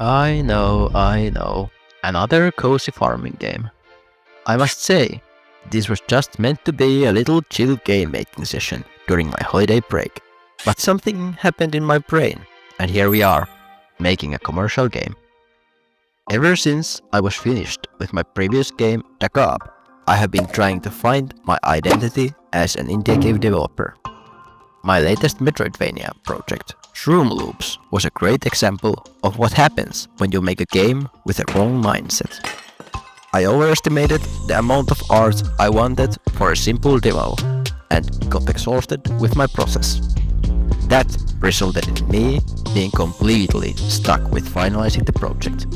I know. Another cozy farming game. I must say, this was just meant to be a little chill game making session during my holiday break. But something happened in my brain, and here we are, making a commercial game. Ever since I was finished with my previous game, Devlog, I have been trying to find my identity as an indie game developer. My latest Metroidvania project, Shroom Loops, was a great example of what happens when you make a game with a wrong mindset. I overestimated the amount of art I wanted for a simple demo and got exhausted with my process. That resulted in me being completely stuck with finalizing the project.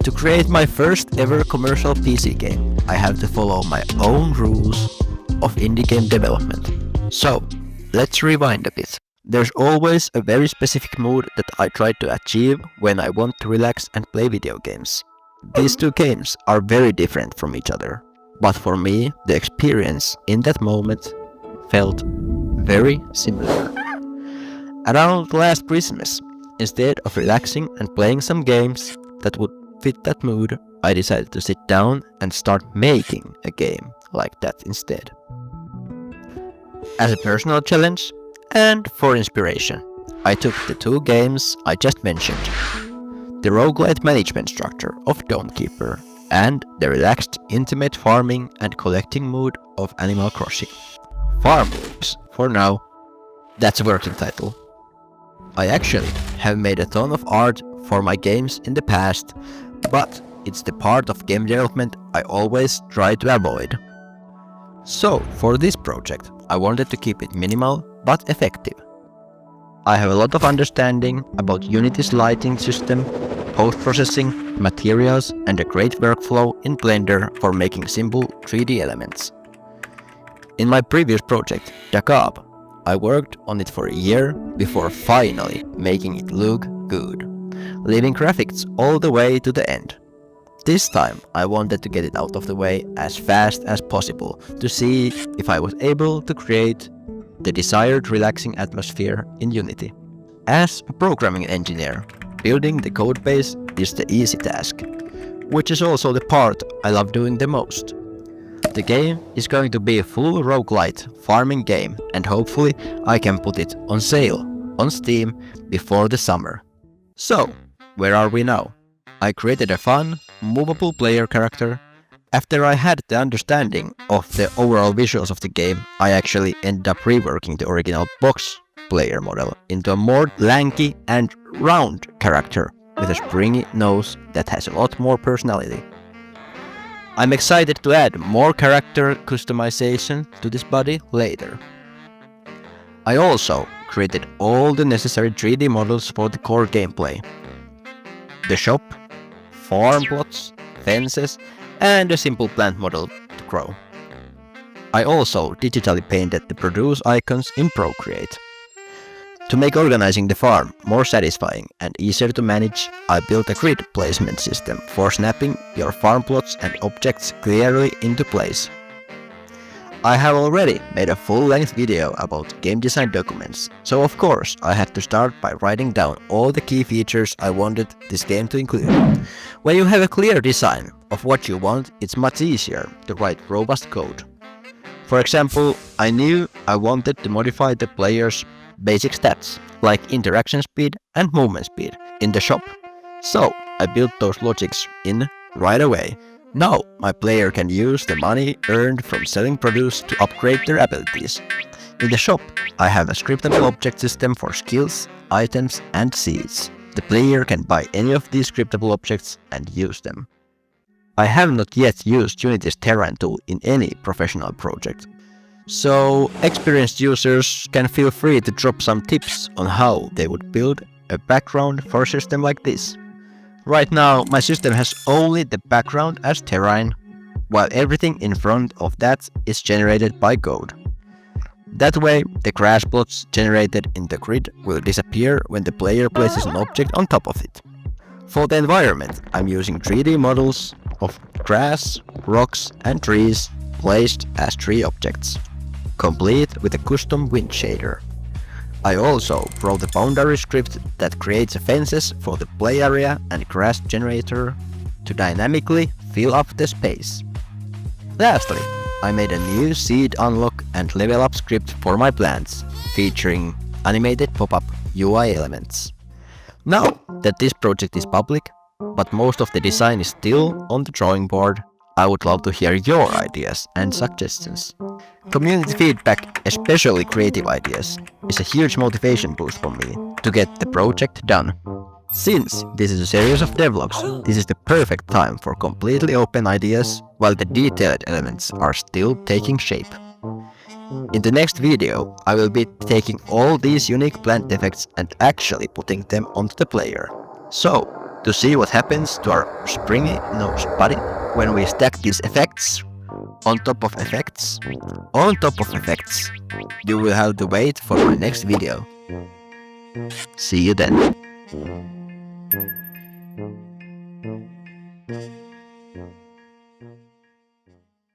To create my first ever commercial PC game, I have to follow my own rules of indie game development. So, let's rewind a bit. There's always a very specific mood that I try to achieve when I want to relax and play video games. These two games are very different from each other, but for me, the experience in that moment felt very similar. Around last Christmas, instead of relaxing and playing some games that would fit that mood, I decided to sit down and start making a game like that instead. As a personal challenge and for inspiration, I took the two games I just mentioned, the roguelite management structure of Dawnkeeper and the relaxed intimate farming and collecting mood of Animal Crossing. Farm Loops, for now. That's a working title. I actually have made a ton of art for my games in the past, but it's the part of game development I always try to avoid. So, for this project, I wanted to keep it minimal but effective. I have a lot of understanding about Unity's lighting system, post-processing, materials, and a great workflow in Blender for making simple 3D elements. In my previous project, Devlog, I worked on it for a year before finally making it look good, leaving graphics all the way to the end. This time I wanted to get it out of the way as fast as possible to see if I was able to create the desired relaxing atmosphere in Unity. As a programming engineer, building the codebase is the easy task, which is also the part I love doing the most. The game is going to be a full roguelite farming game, and hopefully I can put it on sale on Steam before the summer. So, where are we now? I created a fun, movable player character. After I had the understanding of the overall visuals of the game, I actually ended up reworking the original box player model into a more lanky and round character with a springy nose that has a lot more personality. I'm excited to add more character customization to this body later. I also created all the necessary 3D models for the core gameplay. The shop, farm plots, fences, and a simple plant model to grow. I also digitally painted the produce icons in Procreate. To make organizing the farm more satisfying and easier to manage, I built a grid placement system for snapping your farm plots and objects clearly into place. I have already made a full-length video about game design documents, so of course I had to start by writing down all the key features I wanted this game to include. When you have a clear design of what you want, it's much easier to write robust code. For example, I knew I wanted to modify the player's basic stats, like interaction speed and movement speed, in the shop. So I built those logics in right away. Now my player can use the money earned from selling produce to upgrade their abilities. In the shop, I have a scriptable object system for skills, items, and seeds. The player can buy any of these scriptable objects and use them. I have not yet used Unity's terrain tool in any professional project, so experienced users can feel free to drop some tips on how they would build a background for a system like this. Right now, my system has only the background as terrain, while everything in front of that is generated by code. That way, the grass plots generated in the grid will disappear when the player places an object on top of it. For the environment, I'm using 3D models of grass, rocks, and trees placed as tree objects, complete with a custom wind shader. I also wrote a boundary script that creates fences for the play area and grass generator to dynamically fill up the space. Lastly, I made a new seed unlock and level up script for my plants, featuring animated pop-up UI elements. Now that this project is public, but most of the design is still on the drawing board, I would love to hear your ideas and suggestions. Community feedback, especially creative ideas, is a huge motivation boost for me to get the project done. Since this is a series of devlogs, this is the perfect time for completely open ideas while the detailed elements are still taking shape. In the next video, I will be taking all these unique plant effects and actually putting them onto the player. So, to see what happens to our springy nose body when we stack these effects on top of effects, you will have to wait for my next video. See you then.